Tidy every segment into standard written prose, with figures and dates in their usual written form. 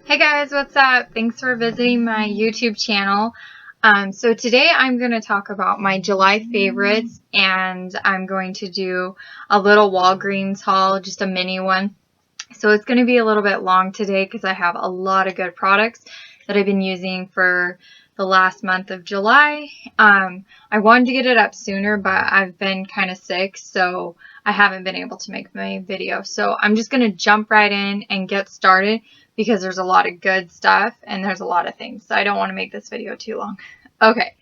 Hey guys, what's up? Thanks for visiting my YouTube channel. So today I'm going to talk about my July favorites, and I'm going to do a little Walgreens haul, just a mini one. So it's going to be a little bit long today because I have a lot of good products that I've been using for the last month of July. I wanted to get it up sooner, but I've been kind of sick, so I haven't been able to make my video. So I'm just going to jump right in and get started because there's a lot of good stuff and there's a lot of things. So I don't want to make this video too long. Okay,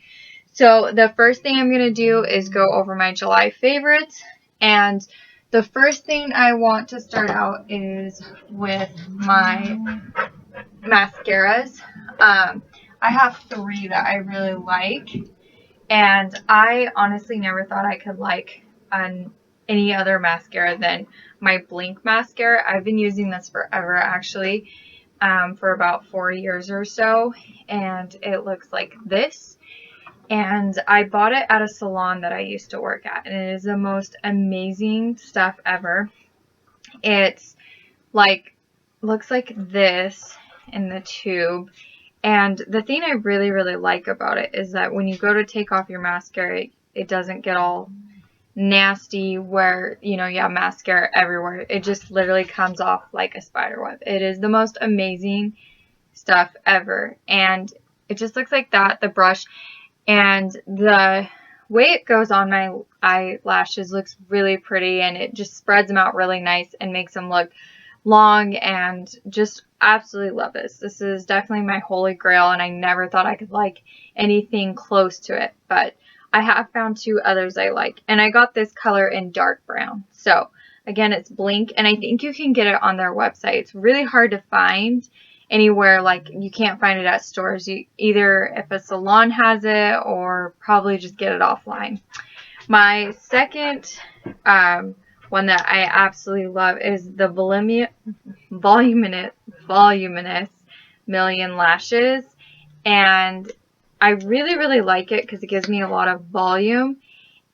so the first thing I'm going to do is go over my July favorites. And the first thing I want to start out is with my mascaras. I have three that I really like, and I honestly never thought I could like any other mascara than my Blink mascara. I've been using this forever, actually, for about 4 years or so, and it looks like this. And I bought it at a salon that I used to work at, and it is the most amazing stuff ever. It's like, looks like this in the tube. And the thing I really, really like about it is that when you go to take off your mascara, it doesn't get all nasty where, you know, you have mascara everywhere. It just literally comes off like a spider web. It is the most amazing stuff ever. And it just looks like that, the brush. And the way it goes on my eyelashes looks really pretty, and it just spreads them out really nice and makes them look long, and just absolutely love this. This is definitely my holy grail, and I never thought I could like anything close to it, but I have found two others I like, and I got this color in dark brown. So again, it's Blink, and I think you can get it on their website. It's really hard to find anywhere, like you can't find it at stores. You either if a salon has it or probably just get it offline. My second one that I absolutely love is the voluminous Million Lashes, and I really like it because it gives me a lot of volume,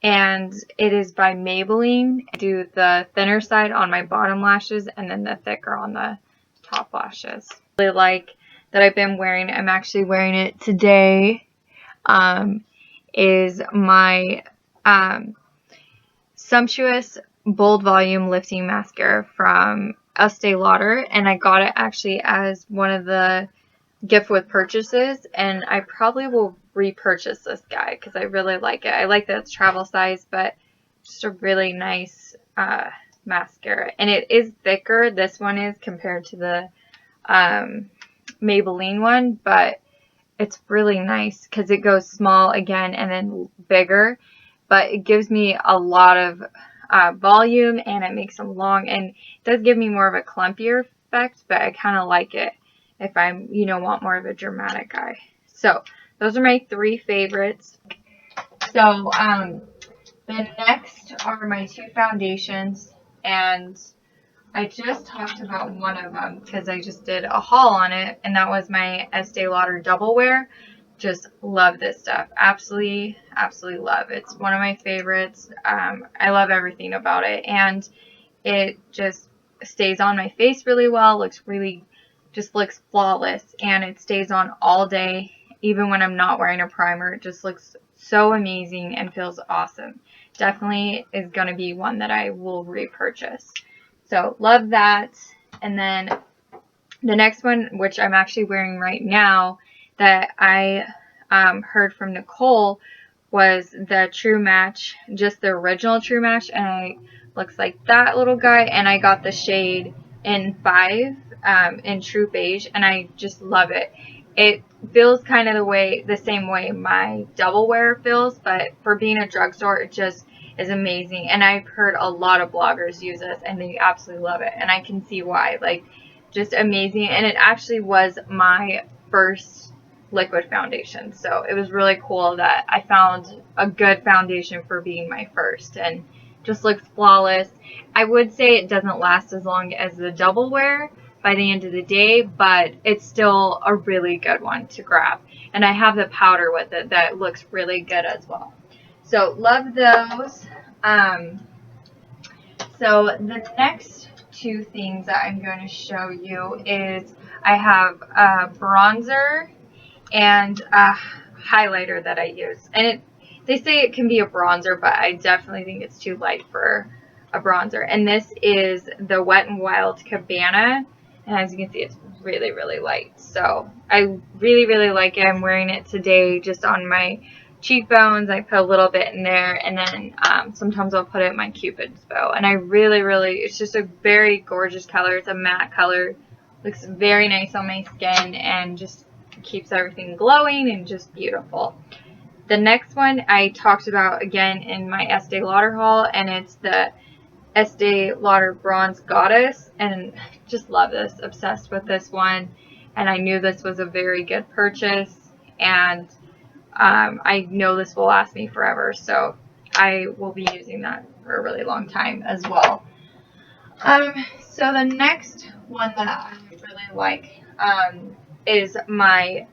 and it is by Maybelline. I do the thinner side on my bottom lashes and then the thicker on the top lashes. Really like that I've been wearing. I'm actually wearing it today. Is my Sumptuous Bold Volume Lifting Mascara from Estee Lauder, and I got it actually as one of the gift with purchases, and I probably will repurchase this guy because I really like it. I like that it's travel size, but just a really nice mascara, and it is thicker. This one is compared to the Maybelline one, but it's really nice because it goes small again and then bigger, but it gives me a lot of volume, and it makes them long, and it does give me more of a clumpier effect, but I kind of like it if I'm, you know, want more of a dramatic eye. So those are my three favorites. So the next are my two foundations, and I just talked about one of them because I just did a haul on it, and that was my Estee Lauder Double Wear. Just love this stuff. Absolutely love it. It's one of my favorites. I love everything about it, and it just stays on my face really well. Just looks flawless, and it stays on all day, even when I'm not wearing a primer. It just looks so amazing and feels awesome. Definitely is going to be one that I will repurchase. So love that. And then the next one, which I'm actually wearing right now, that I heard from Nicole, was the True Match, just the original True Match, and it looks like that little guy, and I got the shade in 5 in True Beige, and I just love it. It feels kind of the same way my Double Wear feels, but for being a drugstore, it just is amazing. And I've heard a lot of bloggers use this, and they absolutely love it, and I can see why. Like, just amazing. And it actually was my first liquid foundation, so it was really cool that I found a good foundation for being my first, and just looks flawless. I would say it doesn't last as long as the Double Wear by the end of the day, but it's still a really good one to grab, and I have the powder with it that looks really good as well. So love those. So the next two things that I'm going to show you is I have a bronzer and a highlighter that I use. And they say it can be a bronzer, but I definitely think it's too light for a bronzer. And this is the Wet n Wild Cabana. And as you can see, it's really, really light. So I really, really like it. I'm wearing it today just on my cheekbones. I put a little bit in there, and then sometimes I'll put it in my Cupid's bow. And I really, really, it's just a very gorgeous color. It's a matte color. Looks very nice on my skin and just keeps everything glowing and just beautiful. The next one I talked about again in my Estee Lauder haul, and it's the Estee Lauder Bronze Goddess, and just love this. Obsessed with this one, and I knew this was a very good purchase, and I know this will last me forever, so I will be using that for a really long time as well. So the next one that I really like is my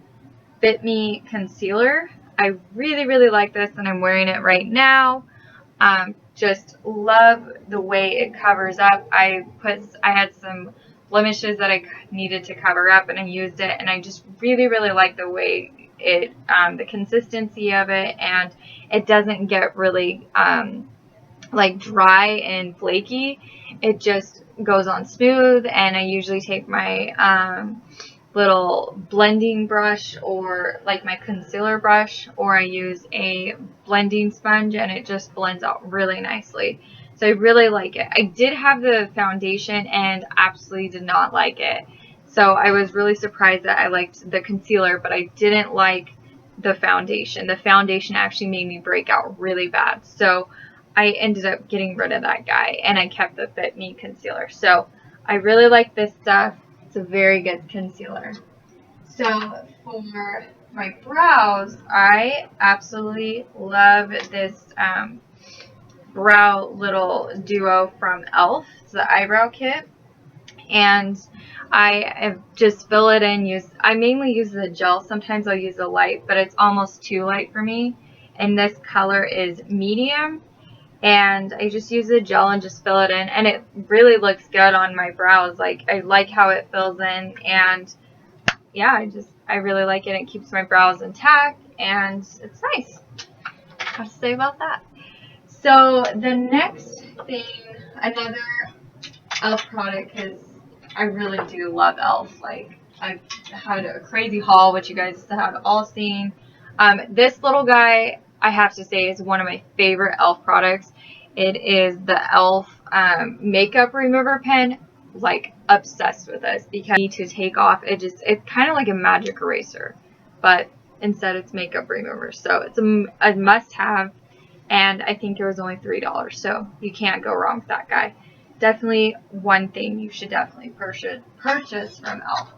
Fit Me Concealer. I really, really like this, and I'm wearing it right now. Just love the way it covers up. I had some blemishes that I needed to cover up, and I used it, and I just really, really like the way it, the consistency of it, and it doesn't get really like dry and flaky. It just goes on smooth, and I usually take my little blending brush, or like my concealer brush, or I use a blending sponge, and it just blends out really nicely. So I really like it. I did have the foundation and absolutely did not like it. So I was really surprised that I liked the concealer, but I didn't like the foundation. The foundation actually made me break out really bad. So I ended up getting rid of that guy, and I kept the Fit Me concealer. So I really like this stuff. It's a very good concealer. So for my brows, I absolutely love this brow little duo from e.l.f. It's the eyebrow kit. And I just fill it in. I mainly use the gel. Sometimes I'll use the light, but it's almost too light for me. And this color is medium. And I just use the gel and just fill it in, and it really looks good on my brows. Like, I like how it fills in, and yeah, I really like it. It keeps my brows intact, and it's nice. What to say about that? So the next thing, another e.l.f. product, because I really do love e.l.f. Like, I've had a crazy haul, which you guys have all seen. This little guy, I have to say, is one of my favorite e.l.f. products. It is the e.l.f. Makeup Remover Pen. Like, obsessed with this, because I need to take off. It's kind of like a magic eraser, but instead it's makeup remover. So it's a must-have, and I think it was only $3, so you can't go wrong with that guy. Definitely one thing you should definitely purchase from e.l.f.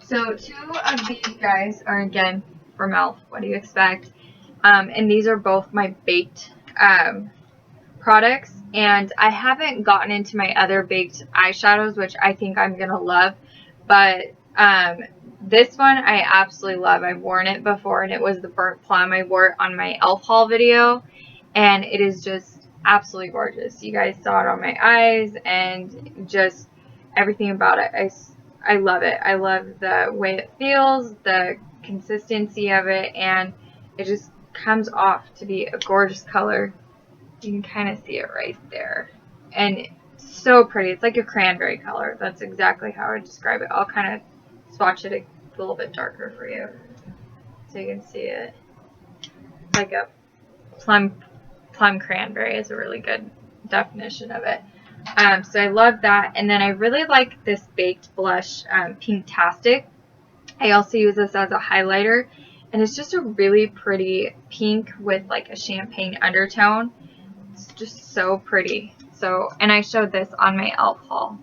So two of these guys are again from e.l.f. What do you expect? And these are both my baked products, and I haven't gotten into my other baked eyeshadows, which I think I'm gonna love, but this one I absolutely love. I've worn it before, and it was the Burnt Plum. I wore it on my e.l.f. haul video, and it is just absolutely gorgeous. You guys saw it on my eyes, and just everything about it. I love it. I love the way it feels, the consistency of it, and it just comes off to be a gorgeous color. You can kind of see it right there, and it's so pretty. It's like a cranberry color. That's exactly how I describe it. I'll kind of swatch it a little bit darker for you so you can see it. It's like a plum cranberry is a really good definition of it. So I love that. And then I really like this baked blush, Pinktastic. I also use this as a highlighter, and it's just a really pretty pink with like a champagne undertone. It's just so pretty. So, and I showed this on my e.l.f. haul.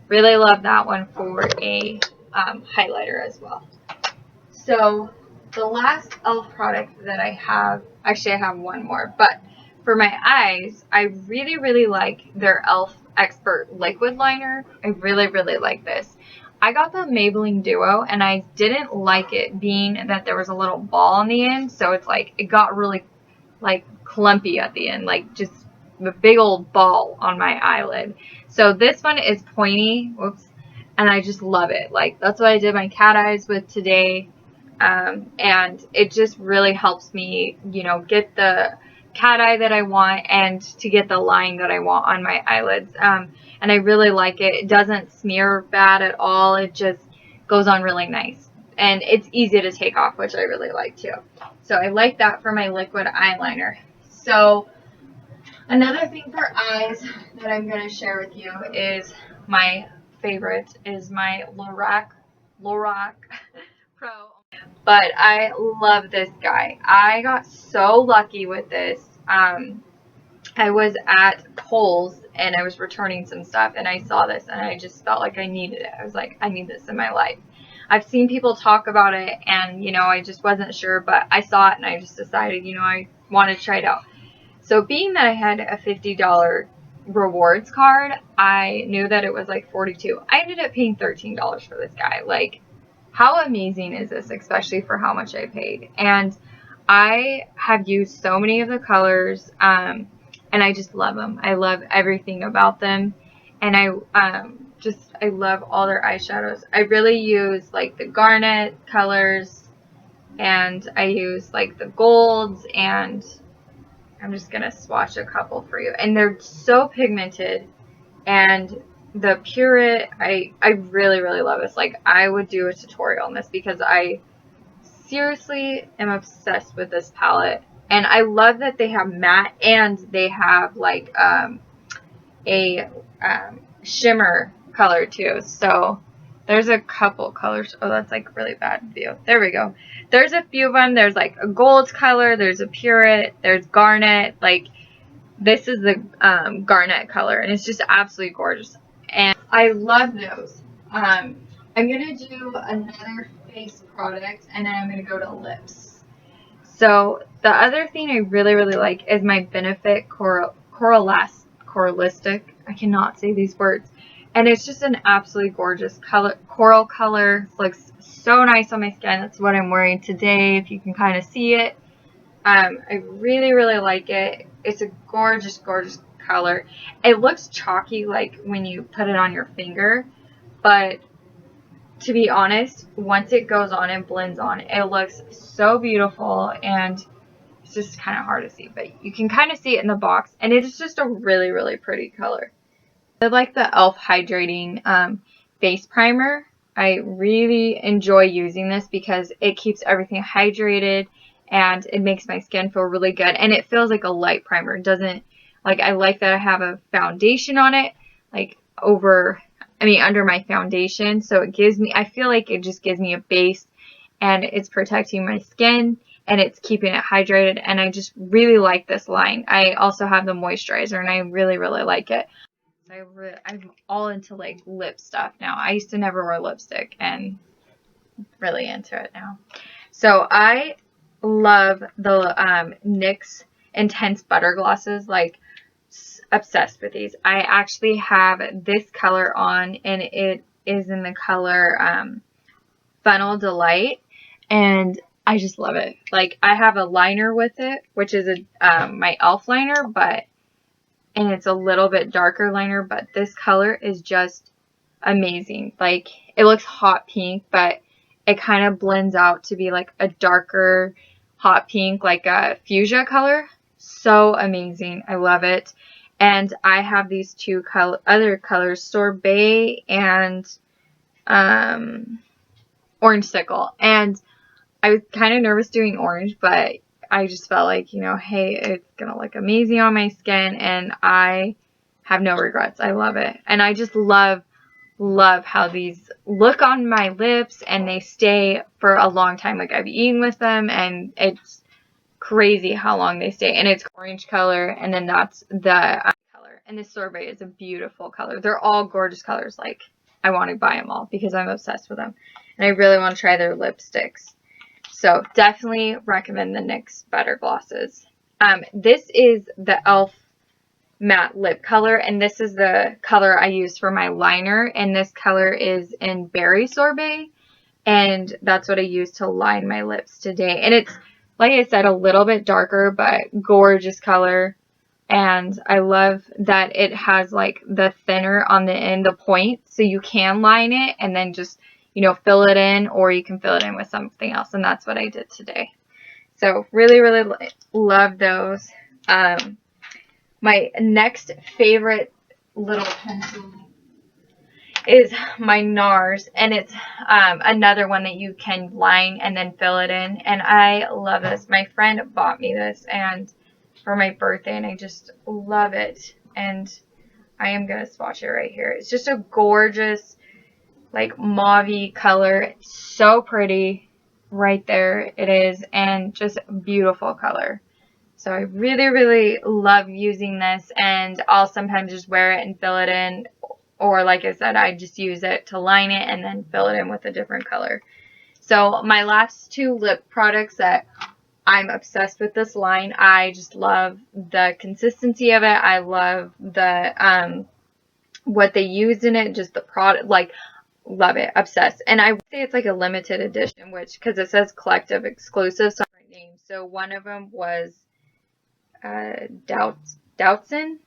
Really love that one for a highlighter as well. So the last e.l.f. product that I have, actually I have one more, but for my eyes, I really, really like their e.l.f. Expert Liquid Liner. I really, really like this. I got the Maybelline Duo, and I didn't like it being that there was a little ball on the end, so it's like, it got really like clumpy at the end, like just a big old ball on my eyelid. So this one is pointy, whoops, and I just love it. Like, that's what I did my cat eyes with today. And it just really helps me, you know, get the cat eye that I want and to get the line that I want on my eyelids. And I really like it. It doesn't smear bad at all. It just goes on really nice. And it's easy to take off, which I really like too. So I like that for my liquid eyeliner. So another thing for eyes that I'm going to share with you is my favorite is my Lorac Pro. But I love this guy. I got so lucky with this. I was at Kohl's and I was returning some stuff and I saw this and I just felt like I needed it. I was like, I need this in my life. I've seen people talk about it and, you know, I just wasn't sure, but I saw it and I just decided, you know, I wanted to try it out. So being that I had a $50 rewards card, I knew that it was like $42. I ended up paying $13 for this guy. Like, how amazing is this, especially for how much I paid? And I have used so many of the colors, and I just love them. I love everything about them, and I love all their eyeshadows. I really use like the garnet colors, and I use like the golds, and I'm just gonna swatch a couple for you. And they're so pigmented, and the Purite, I really, really love this. Like, I would do a tutorial on this because I seriously am obsessed with this palette. And I love that they have matte and they have like a shimmer color too. So there's a couple colors. Oh, that's like really bad view. There we go. There's a few of them. There's like a gold color. There's a Purite. There's garnet. Like, this is the garnet color, and it's just absolutely gorgeous. And I love those. I'm going to do another face product, and then I'm going to go to lips. So the other thing I really, really like is my Benefit Coralistic. I cannot say these words. And it's just an absolutely gorgeous color, coral color. It looks so nice on my skin. That's what I'm wearing today, if you can kind of see it. I really, really like it. It's a gorgeous, gorgeous color. It looks chalky like when you put it on your finger, but to be honest, once it goes on and blends on, it looks so beautiful, and it's just kind of hard to see, but you can kind of see it in the box, and it is just a really, really pretty color. I like the e.l.f. Hydrating Face Primer. I really enjoy using this because it keeps everything hydrated and it makes my skin feel really good, and it feels like a light primer. It doesn't, like, I like that I have a foundation on it, like under my foundation, so it gives me, I feel like it just gives me a base, and it's protecting my skin and it's keeping it hydrated, and I just really like this line. I also have the moisturizer and I really, really like it. I'm all into like lip stuff now. I used to never wear lipstick, and really into it now. So I love the NYX Intense Butter Glosses, like obsessed with these. I actually have this color on, and it is in the color Funnel Delight, and I just love it. Like, I have a liner with it, which is my e.l.f. liner, and it's a little bit darker liner, but this color is just amazing. Like, it looks hot pink, but it kind of blends out to be like a darker hot pink, like a fuchsia color. So amazing. I love it. And I have these two other colors, Sorbet and Orange Sickle. And I was kind of nervous doing orange, but I just felt like, you know, hey, it's going to look amazing on my skin, and I have no regrets. I love it. And I just love how these look on my lips, and they stay for a long time. Like, I've eaten with them, and it's crazy how long they stay. And it's orange color, and then that's the eye color. And this Sorbet is a beautiful color. They're all gorgeous colors. Like, I want to buy them all because I'm obsessed with them. And I really want to try their lipsticks. So definitely recommend the NYX Butter Glosses. This is the e.l.f. matte lip color, and this is the color I use for my liner, and this color is in Berry Sorbet, and that's what I use to line my lips today. And it's, like I said, a little bit darker, but gorgeous color. And I love that it has like the thinner on the end, the point, so you can line it and then just, you know, fill it in, or you can fill it in with something else. And that's what I did today. So really, really love those. My next favorite little pencil is my NARS, and it's another one that you can line and then fill it in, and I love this. My friend bought me this and for my birthday, and I just love it, and I am going to swatch it right here. It's just a gorgeous, like, mauve-y color. It's so pretty. Right there it is, and just beautiful color. So I really, really love using this, and I'll sometimes just wear it and fill it in, or like I said, I just use it to line it and then fill it in with a different color. So my last two lip products that I'm obsessed with this line. I just love the consistency of it. I love the what they use in it, just the product, like, love it, obsessed. And I would say it's like a limited edition, which, because it says collective exclusive, so different names. So one of them was Doubtson.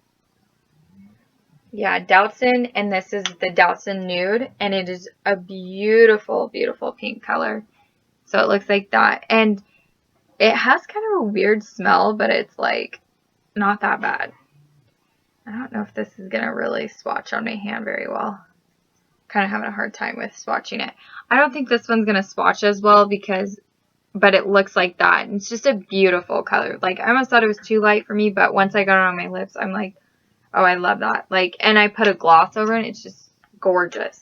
Yeah, Doubtson, and this is the Doubtson Nude, and it is a beautiful, beautiful pink color. So it looks like that, and it has kind of a weird smell, but it's like not that bad. I don't know if this is gonna really swatch on my hand very well. Kind of having a hard time with swatching it. I don't think this one's gonna swatch as well but it looks like that. And it's just a beautiful color. Like, I almost thought it was too light for me, but once I got it on my lips, I'm like, oh, I love that. Like, and I put a gloss over it. It's just gorgeous.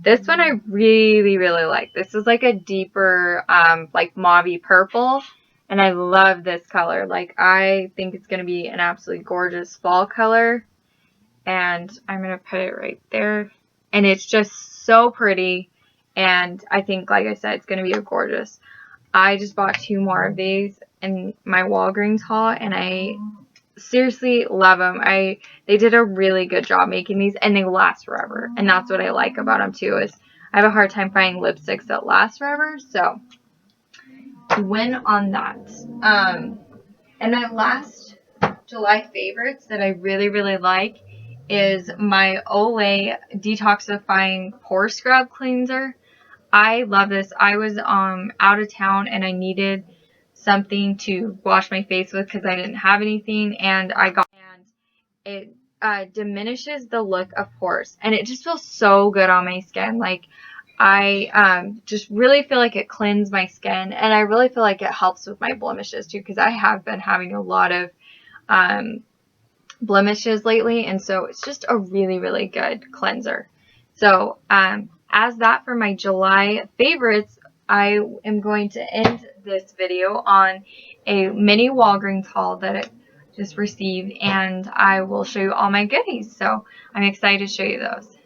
This one I really, really like. This is like a deeper, like mauve purple. And I love this color. Like, I think it's going to be an absolutely gorgeous fall color. And I'm going to put it right there. And it's just so pretty. And I think, like I said, it's going to be a gorgeous. I just bought 2 more of these in my Walgreens haul. And I seriously love them. They did a really good job making these, and they last forever. And that's what I like about them too, is I have a hard time finding lipsticks that last forever. So win on that. And my last July favorites that I really, really like is my Olay Detoxifying Pore Scrub Cleanser. I love this. I was out of town and I needed something to wash my face with because I didn't have anything, and it diminishes the look of pores, and it just feels so good on my skin. Like, I just really feel like it cleans my skin, and I really feel like it helps with my blemishes too, because I have been having a lot of blemishes lately, and so it's just a really, really good cleanser. So as that for my July favorites, I am going to end this video on a mini Walgreens haul that I just received, and I will show you all my goodies. So I'm excited to show you those.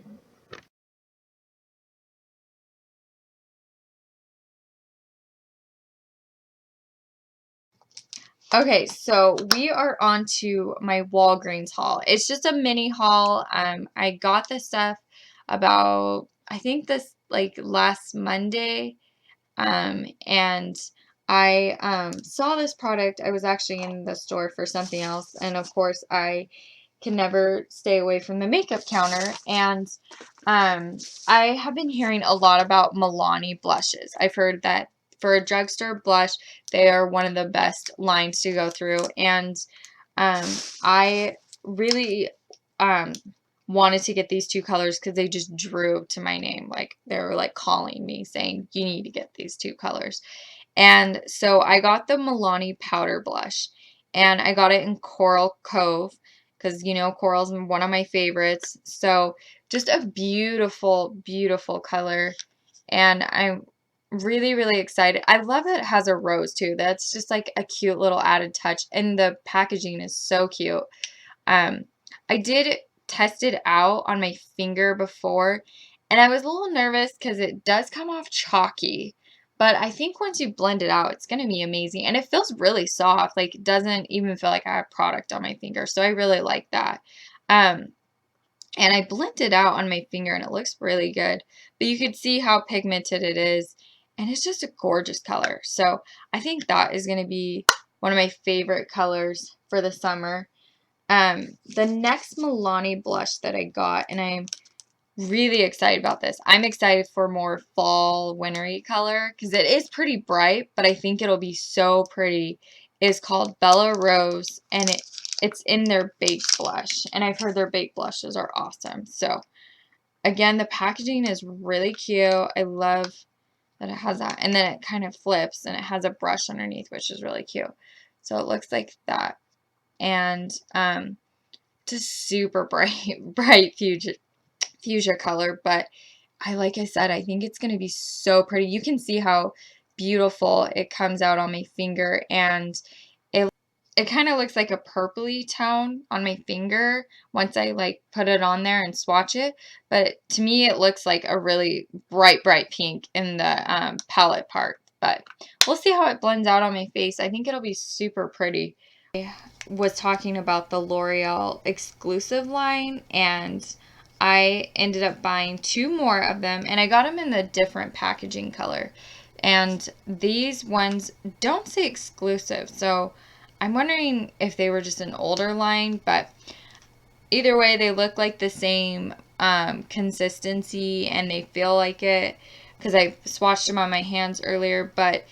Okay, so we are on to my Walgreens haul. It's just a mini haul. I got this stuff about, I think this like last Monday. And I saw this product. I was actually in the store for something else, and of course I can never stay away from the makeup counter. And I have been hearing a lot about Milani blushes. I've heard that for a drugstore blush, they are one of the best lines to go through. And I really wanted to get these 2 colors because they just drew to my name. Like, they were like calling me saying, you need to get these 2 colors. And so I got the Milani powder blush, and I got it in Coral Cove because, you know, coral's one of my favorites. So just a beautiful, beautiful color, and I'm really, really excited. I love that it has a rose too. That's just like a cute little added touch, and the packaging is so cute. I did test it out on my finger before, and I was a little nervous because it does come off chalky. But I think once you blend it out, it's going to be amazing. And it feels really soft. Like, it doesn't even feel like I have product on my finger. So I really like that. And I blended it out on my finger, and it looks really good. But you could see how pigmented it is. And it's just a gorgeous color. So I think that is going to be one of my favorite colors for the summer. The next Milani blush that I got, and I'm really excited about this. I'm excited for more fall, wintry color because it is pretty bright, but I think it'll be so pretty. Is called Bella Rose, and it's in their baked blush, and I've heard their baked blushes are awesome. So again, the packaging is really cute. I love that it has that, and then it kind of flips, and it has a brush underneath, which is really cute. So it looks like that, and just super bright fuchsia color, but like I said, I think it's going to be so pretty. You can see how beautiful it comes out on my finger, and it kind of looks like a purpley tone on my finger once I like put it on there and swatch it. But to me, it looks like a really bright pink in the palette part. But we'll see how it blends out on my face. I think it'll be super pretty. I was talking about the L'Oreal exclusive line, and I ended up buying 2 more of them, and I got them in the different packaging color. And these ones don't say exclusive, so I'm wondering if they were just an older line, but either way, they look like the same consistency, and they feel like it because I swatched them on my hands earlier. But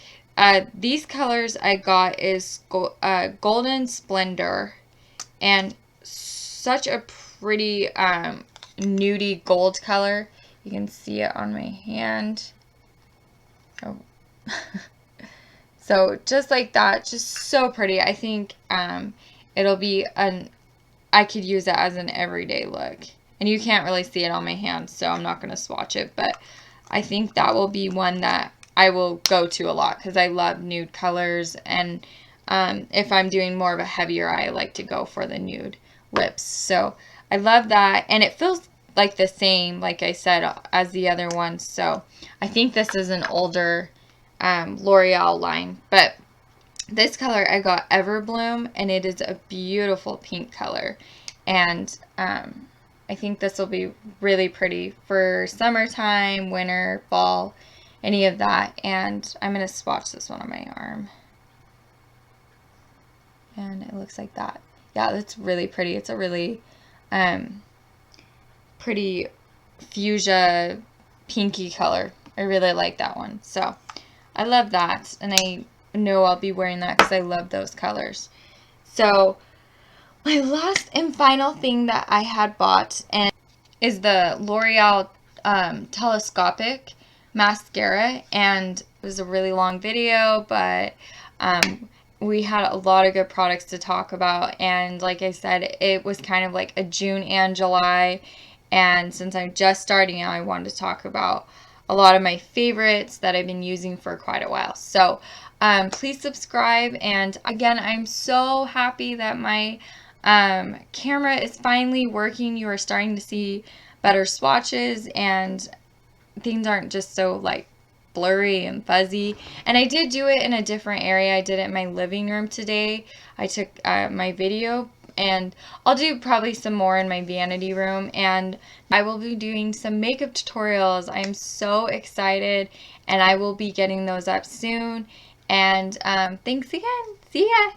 these colors I got is Golden Splendor, and such a pretty nudie gold color. You can see it on my hand. Oh. So just like that, just so pretty. I think it'll be I could use it as an everyday look. And you can't really see it on my hand, so I'm not going to swatch it. But I think that will be one that I will go to a lot because I love nude colors. And if I'm doing more of a heavier eye, I like to go for the nude lips. So I love that. And it feels like the same, like I said, as the other ones. So I think this is an older L'Oreal line. But this color I got Everbloom, and it is a beautiful pink color. And I think this will be really pretty for summertime, winter, fall, any of that. And I'm going to swatch this one on my arm. And it looks like that. Yeah, that's really pretty. It's a really pretty fuchsia pinky color. I really like that one. So I love that. And I know I'll be wearing that because I love those colors. So my last and final thing that I had bought and is the L'Oreal telescopic mascara, and it was a really long video, but we had a lot of good products to talk about, and like I said, it was kind of like a June and July, and since I'm just starting out, I wanted to talk about a lot of my favorites that I've been using for quite a while. So please subscribe, and again, I'm so happy that my camera is finally working. You are starting to see better swatches, and things aren't just so like blurry and fuzzy. And I did do it in a different area. I did it in my living room today. I took my video, and I'll do probably some more in my vanity room, and I will be doing some makeup tutorials. I'm so excited, and I will be getting those up soon. And thanks again. See ya.